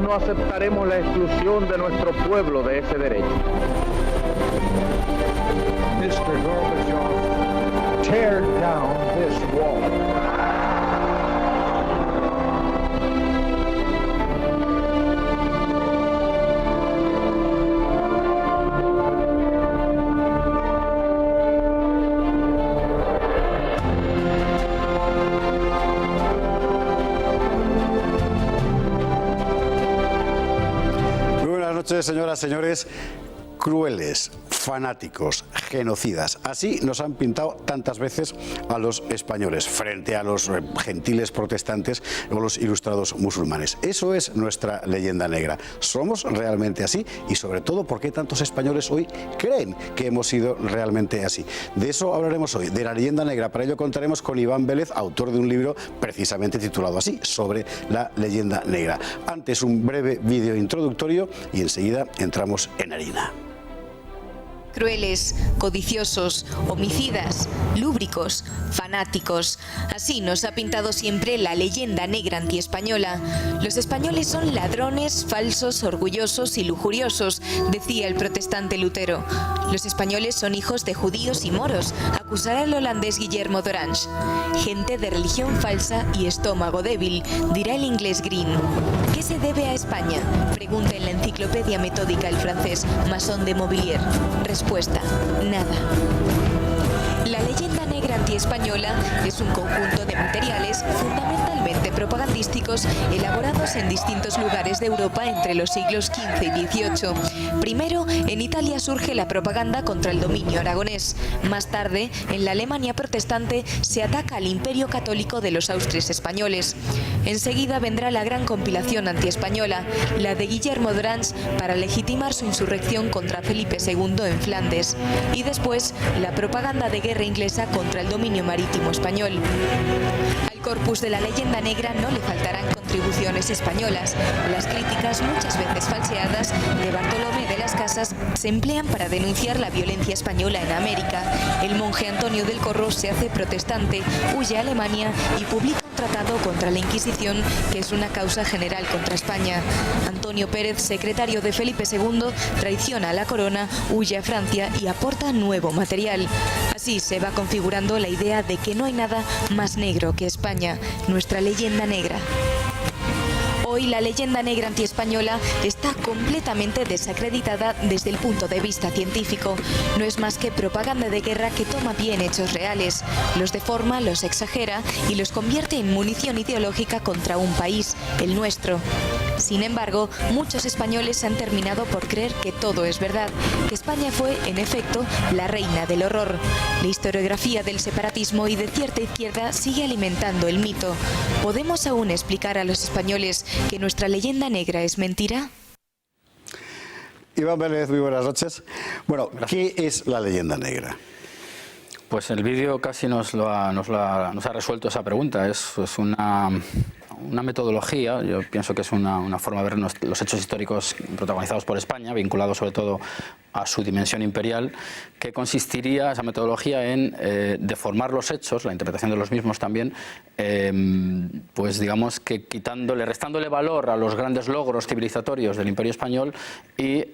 no aceptaremos la exclusión de nuestro pueblo de ese derecho. Mr. Gorbachev, tear down this wall. Buenas noches, señoras, señores. Crueles, fanáticos, genocidas. Así nos han pintado tantas veces a los españoles frente a los gentiles protestantes o los ilustrados musulmanes. Eso es nuestra leyenda negra. ¿Somos realmente así? Y sobre todo, ¿por qué tantos españoles hoy creen que hemos sido realmente así? De eso hablaremos hoy, de la leyenda negra. Para ello contaremos con Iván Vélez, autor de un libro precisamente titulado así, sobre la leyenda negra. Antes, un breve vídeo introductorio y enseguida entramos en harina. Crueles, codiciosos, homicidas, lúbricos, fanáticos. Así nos ha pintado siempre la leyenda negra antiespañola. Los españoles son ladrones, falsos, orgullosos y lujuriosos, decía el protestante Lutero. Los españoles son hijos de judíos y moros, acusará el holandés Guillermo d'Orange. Gente de religión falsa y estómago débil, dirá el inglés Green. ¿Qué se debe a España?, pregunta en la enciclopedia metódica el francés Masson de Mobilier. Respuesta: nada. La leyenda negra antiespañola es un conjunto de materiales fundamentalmente propagandísticos elaborados en distintos lugares de Europa entre los siglos XV y XVIII. Primero, en Italia surge la propaganda contra el dominio aragonés. Más tarde, en la Alemania protestante, se ataca al imperio católico de los Austrias españoles. Enseguida vendrá la gran compilación antiespañola, la de Guillermo d'Orange, para legitimar su insurrección contra Felipe II en Flandes. Y después, la propaganda de guerra inglesa contra el dominio marítimo español. Al corpus de la leyenda negra no le faltarán contribuciones españolas. Las críticas, muchas veces falseadas, de Bartolomé de las Casas se emplean para denunciar la violencia española en América. El monje Antonio del Corro se hace protestante, huye a Alemania y publica un tratado contra la Inquisición, que es una causa general contra España. Antonio Pérez, secretario de Felipe II, traiciona a la corona, huye a Francia y aporta nuevo material. Así se va configurando la idea de que no hay nada más negro que España, nuestra leyenda negra. Hoy la leyenda negra antiespañola está completamente desacreditada desde el punto de vista científico. No es más que propaganda de guerra que toma bien hechos reales, los deforma, los exagera y los convierte en munición ideológica contra un país, el nuestro. Sin embargo, muchos españoles han terminado por creer que todo es verdad, que España fue, en efecto, la reina del horror. La historiografía del separatismo y de cierta izquierda sigue alimentando el mito. ¿Podemos aún explicar a los españoles que nuestra leyenda negra es mentira? Iván Vélez, muy buenas noches. Bueno, ¿qué es la leyenda negra? Pues el vídeo casi nos ha resuelto esa pregunta. Es una metodología, yo pienso que es una forma de ver los hechos históricos protagonizados por España, vinculados sobre todo a su dimensión imperial, que consistiría esa metodología en deformar los hechos, la interpretación de los mismos también, pues digamos que restándole valor a los grandes logros civilizatorios del Imperio Español y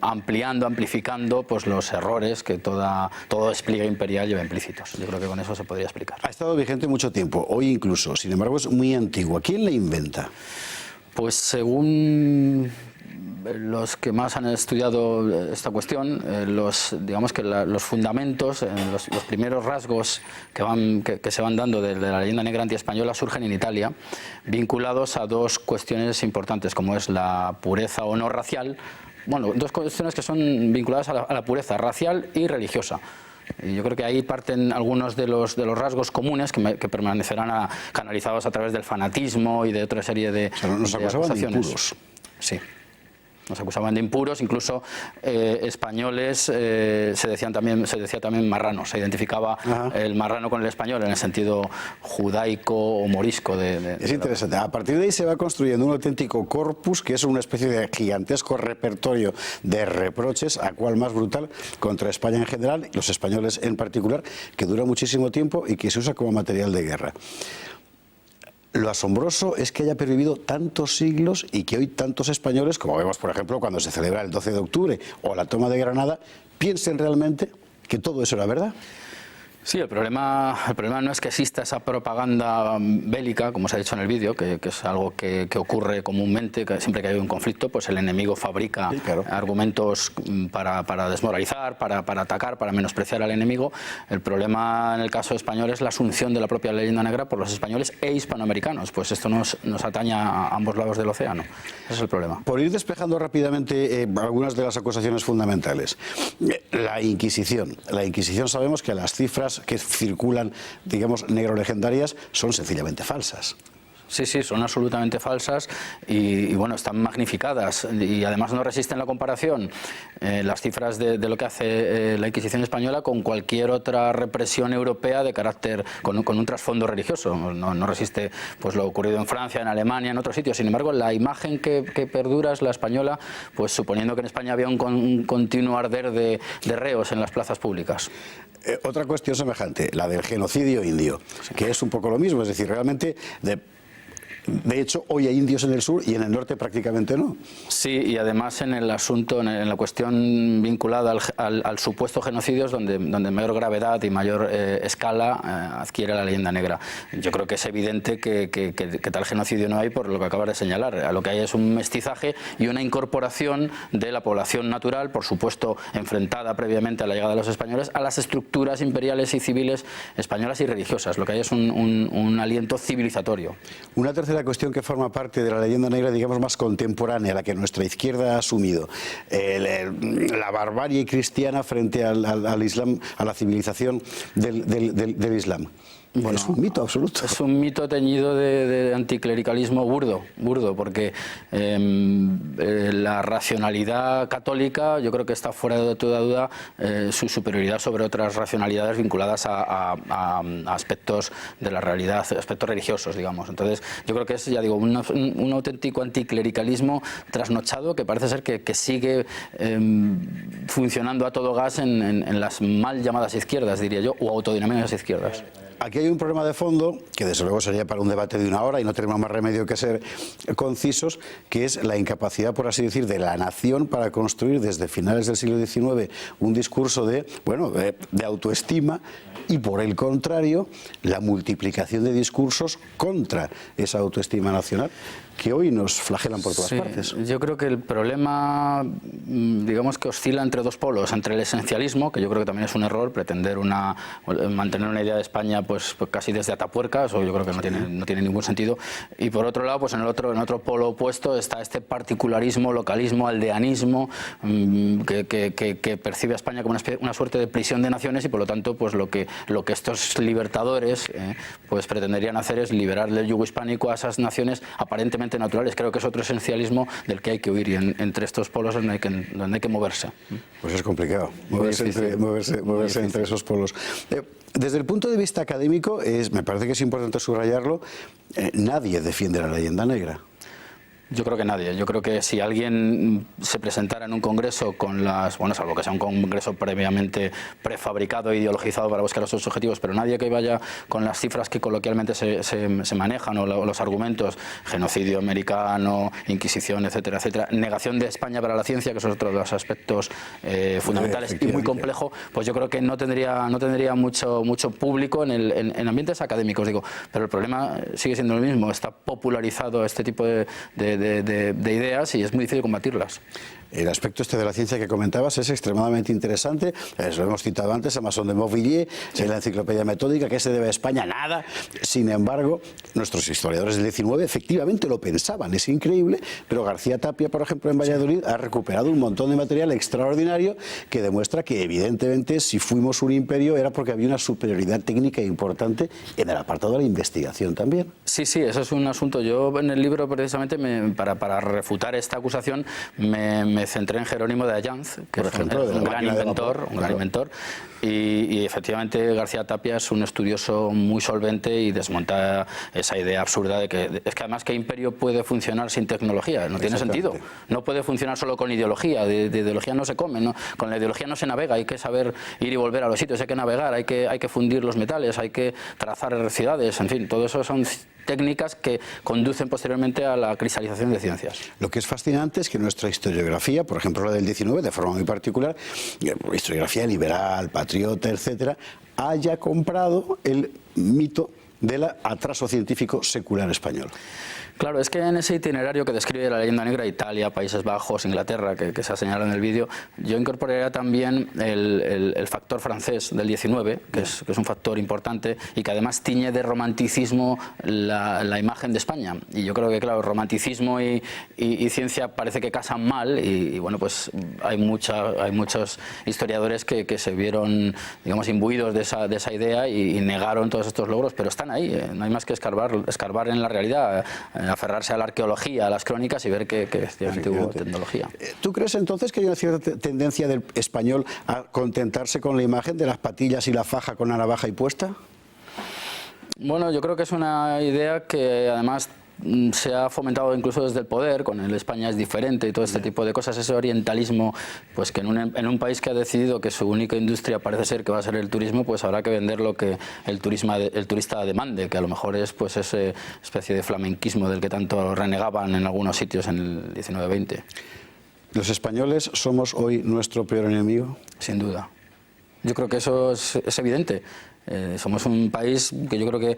amplificando pues los errores que todo despliegue imperial lleva implícitos. Yo creo que con eso se podría explicar. Ha estado vigente mucho tiempo, hoy incluso, sin embargo es muy antigua. ¿Quién la inventa? Pues según los que más han estudiado esta cuestión, digamos que los fundamentos, los primeros rasgos que se van dando de la leyenda negra antiespañola surgen en Italia, vinculados a dos cuestiones importantes, como es la pureza o no racial. Bueno, dos cuestiones que son vinculadas a la pureza racial y religiosa. Y yo creo que ahí parten algunos de los rasgos comunes que permanecerán canalizados a través del fanatismo y de otra serie de, nos de acusaban acusaciones. de impuros. Sí. Nos acusaban de impuros, incluso españoles se decía también marranos. Se identificaba el marrano con el español en el sentido judaico o morisco. Es interesante. A partir de ahí se va construyendo un auténtico corpus que es una especie de gigantesco repertorio de reproches, a cual más brutal, contra España en general y los españoles en particular, que dura muchísimo tiempo y que se usa como material de guerra. Lo asombroso es que haya pervivido tantos siglos y que hoy tantos españoles, como vemos por ejemplo cuando se celebra el 12 de octubre o la toma de Granada, piensen realmente que todo eso era verdad. Sí, el problema no es que exista esa propaganda bélica, como se ha dicho en el vídeo, que es algo que ocurre comúnmente, que siempre que hay un conflicto, pues el enemigo fabrica argumentos para desmoralizar, para atacar, para menospreciar al enemigo. El problema en el caso español es la asunción de la propia leyenda negra por los españoles e hispanoamericanos, pues esto nos atañe a ambos lados del océano. Ese es el problema. Por ir despejando rápidamente algunas de las acusaciones fundamentales. La Inquisición sabemos que las cifras que circulan, digamos, negro-legendarias son sencillamente falsas. Sí, son absolutamente falsas y bueno, están magnificadas y además no resisten la comparación las cifras de lo que hace la Inquisición española con cualquier otra represión europea de carácter, con un trasfondo religioso. No resiste pues lo ocurrido en Francia, en Alemania, en otros sitios. Sin embargo, la imagen que perdura es la española, pues suponiendo que en España había un continuo arder de reos en las plazas públicas. Otra cuestión semejante, la del genocidio indio, que es un poco lo mismo, es decir, realmente de hecho, hoy hay indios en el sur y en el norte prácticamente no. Sí, y además en el asunto, en la cuestión vinculada al supuesto genocidio es donde mayor gravedad y mayor escala adquiere la leyenda negra. Yo creo que es evidente que tal genocidio no hay por lo que acabas de señalar. A lo que hay es un mestizaje y una incorporación de la población natural, por supuesto enfrentada previamente a la llegada de los españoles, a las estructuras imperiales y civiles españolas y religiosas. Lo que hay es un aliento civilizatorio. Una tercera cuestión que forma parte de la leyenda negra, digamos, más contemporánea, la que nuestra izquierda ha asumido, la barbarie cristiana frente al Islam, a la civilización del Islam. Bueno, es un mito absoluto. Es un mito teñido de anticlericalismo burdo, porque la racionalidad católica yo creo que está fuera de toda duda su superioridad sobre otras racionalidades vinculadas a aspectos de la realidad, aspectos religiosos, digamos. Entonces yo creo que es, ya digo, un auténtico anticlericalismo trasnochado que parece ser que sigue funcionando a todo gas en las mal llamadas izquierdas, diría yo, o autodenominadas izquierdas. Aquí hay un problema de fondo, que desde luego sería para un debate de una hora y no tenemos más remedio que ser concisos, que es la incapacidad, por así decir, de la nación para construir desde finales del siglo XIX un discurso de autoestima y, por el contrario, la multiplicación de discursos contra esa autoestima nacional que hoy nos flagelan por todas partes. Yo creo que el problema, digamos que oscila entre dos polos, entre el esencialismo, que yo creo que también es un error, pretender mantener una idea de España pues casi desde Atapuerca, eso yo creo que no tiene ningún sentido, y por otro lado, pues en otro polo opuesto está este particularismo, localismo, aldeanismo, que percibe a España como una suerte de prisión de naciones y por lo tanto pues lo que estos libertadores pues pretenderían hacer es liberar del yugo hispánico a esas naciones aparentemente naturales. Creo que es otro esencialismo del que hay que huir y entre estos polos donde hay que moverse. Pues es complicado moverse entre esos polos. Desde el punto de vista académico, me parece que es importante subrayarlo, nadie defiende la leyenda negra. Yo creo que nadie. Yo creo que si alguien se presentara en un congreso con salvo que sea un congreso previamente prefabricado e ideologizado para buscar esos objetivos, pero nadie que vaya con las cifras que coloquialmente se manejan o los argumentos, genocidio americano, Inquisición, etcétera, etcétera, negación de España para la ciencia, que son otros de los aspectos fundamentales y muy complejo, pues yo creo que no tendría mucho público en ambientes académicos, digo, pero el problema sigue siendo el mismo, está popularizado este tipo de ideas y es muy difícil combatirlas. El aspecto de la ciencia que comentabas es extremadamente interesante. Lo hemos citado antes, Amazon de Montvilliers, en la enciclopedia metódica. ¿Qué se debe a España? Nada. Sin embargo, nuestros historiadores del XIX efectivamente lo pensaban. Es increíble, pero García Tapia, por ejemplo, en Valladolid, ha recuperado un montón de material extraordinario que demuestra que, evidentemente, si fuimos un imperio era porque había una superioridad técnica importante en el apartado de la investigación también. Sí, eso es un asunto. Yo en el libro, precisamente, para refutar esta acusación, me centré en Jerónimo de Allanz, que es un gran inventor, y efectivamente García Tapia es un estudioso muy solvente y desmonta esa idea absurda de que además ¿qué imperio puede funcionar sin tecnología? No tiene sentido. No puede funcionar solo con ideología. De ideología no se come, ¿no? Con la ideología no se navega, hay que saber ir y volver a los sitios, hay que navegar, hay que fundir los metales, hay que trazar ciudades, en fin, todo eso son técnicas que conducen posteriormente a la cristalización de ciencias. Lo que es fascinante es que nuestra historiografía, por ejemplo la del 19, de forma muy particular, historiografía liberal, patriota, etcétera, haya comprado el mito del atraso científico secular español. Claro, es que en ese itinerario que describe la leyenda negra, Italia, Países Bajos, Inglaterra, que se ha señalado en el vídeo, yo incorporaría también el factor francés del 19, que es un factor importante y que además tiñe de romanticismo la imagen de España. Y yo creo que, claro, romanticismo y ciencia parece que casan mal y bueno, pues hay muchos historiadores que se vieron, digamos, imbuidos de esa idea y negaron todos estos logros, pero están ahí, no hay más que escarbar en la realidad, aferrarse a la arqueología, a las crónicas y ver que efectivamente hubo tecnología. ¿Tú crees entonces que hay una cierta tendencia del español a contentarse con la imagen de las patillas y la faja con la navaja y puesta? Bueno, yo creo que es una idea que además se ha fomentado incluso desde el poder, con el España es diferente y todo este tipo de cosas, ese orientalismo, pues que en un país que ha decidido que su única industria parece ser que va a ser el turismo, pues habrá que vender lo que el turista demande, que a lo mejor es pues esa especie de flamenquismo del que tanto renegaban en algunos sitios en el 19-20. ¿Los españoles somos hoy nuestro peor enemigo? Sin duda. Yo creo que eso es evidente. Somos un país que yo creo que,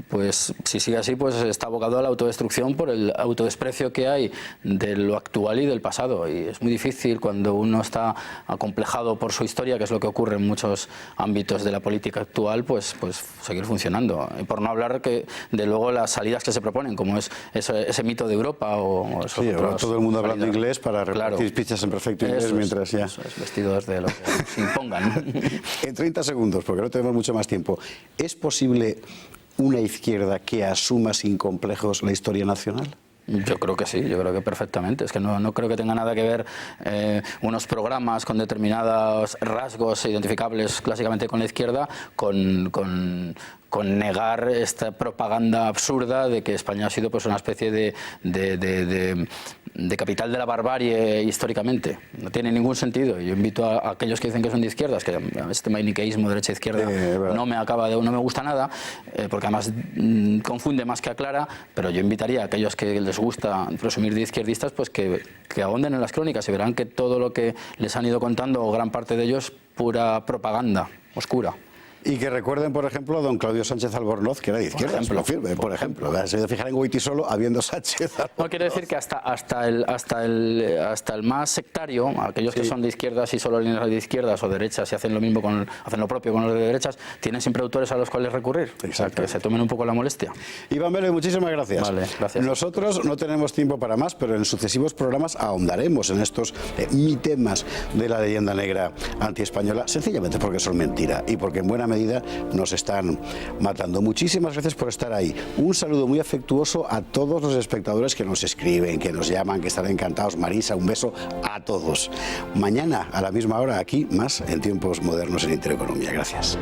pues, si sigue así, pues está abocado a la autodestrucción por el autodesprecio que hay de lo actual y del pasado. Y es muy difícil cuando uno está acomplejado por su historia, que es lo que ocurre en muchos ámbitos de la política actual, pues seguir funcionando. Y por no hablar de luego las salidas que se proponen, como es ese mito de Europa o esos otros, todo el mundo hablando inglés para repartir pizzas en perfecto inglés mientras ya... Eso es, vestidos de lo que se impongan. En 30 segundos, porque no tenemos mucho más tiempo. ¿Es posible una izquierda que asuma sin complejos la historia nacional? Yo creo que sí, yo creo que perfectamente. Es que no creo que tenga nada que ver unos programas con determinados rasgos identificables clásicamente con la izquierda con negar esta propaganda absurda de que España ha sido pues una especie de capital de la barbarie históricamente. No tiene ningún sentido. Yo invito a aquellos que dicen que son de izquierdas, que este maniqueísmo derecha-izquierda no me gusta nada, porque además confunde más que aclara, pero yo invitaría a aquellos que les gusta presumir de izquierdistas, pues que ahonden en las crónicas y verán que todo lo que les han ido contando, o gran parte de ello, es pura propaganda oscura. Y que recuerden, por ejemplo, a don Claudio Sánchez Albornoz, que era de izquierda, por ejemplo. Se debe fijar en Goytisolo habiendo Sánchez Albornoz. No, quiere decir que hasta el más sectario, aquellos que son de izquierdas y solo líneas de izquierdas o derechas y hacen lo propio con los de derechas, tienen siempre autores a los cuales recurrir. Exacto. Que se tomen un poco la molestia. Iván Vélez, muchísimas gracias. Vale, gracias. Nosotros no tenemos tiempo para más, pero en sucesivos programas ahondaremos en estos temas de la leyenda negra antiespañola, sencillamente porque son mentira y porque en buena medida nos están matando. Muchísimas gracias por estar ahí. Un saludo muy afectuoso a todos los espectadores que nos escriben, que nos llaman, que están encantados. Marisa, un beso a todos. Mañana a la misma hora aquí, más en Tiempos Modernos en Intereconomía. Gracias.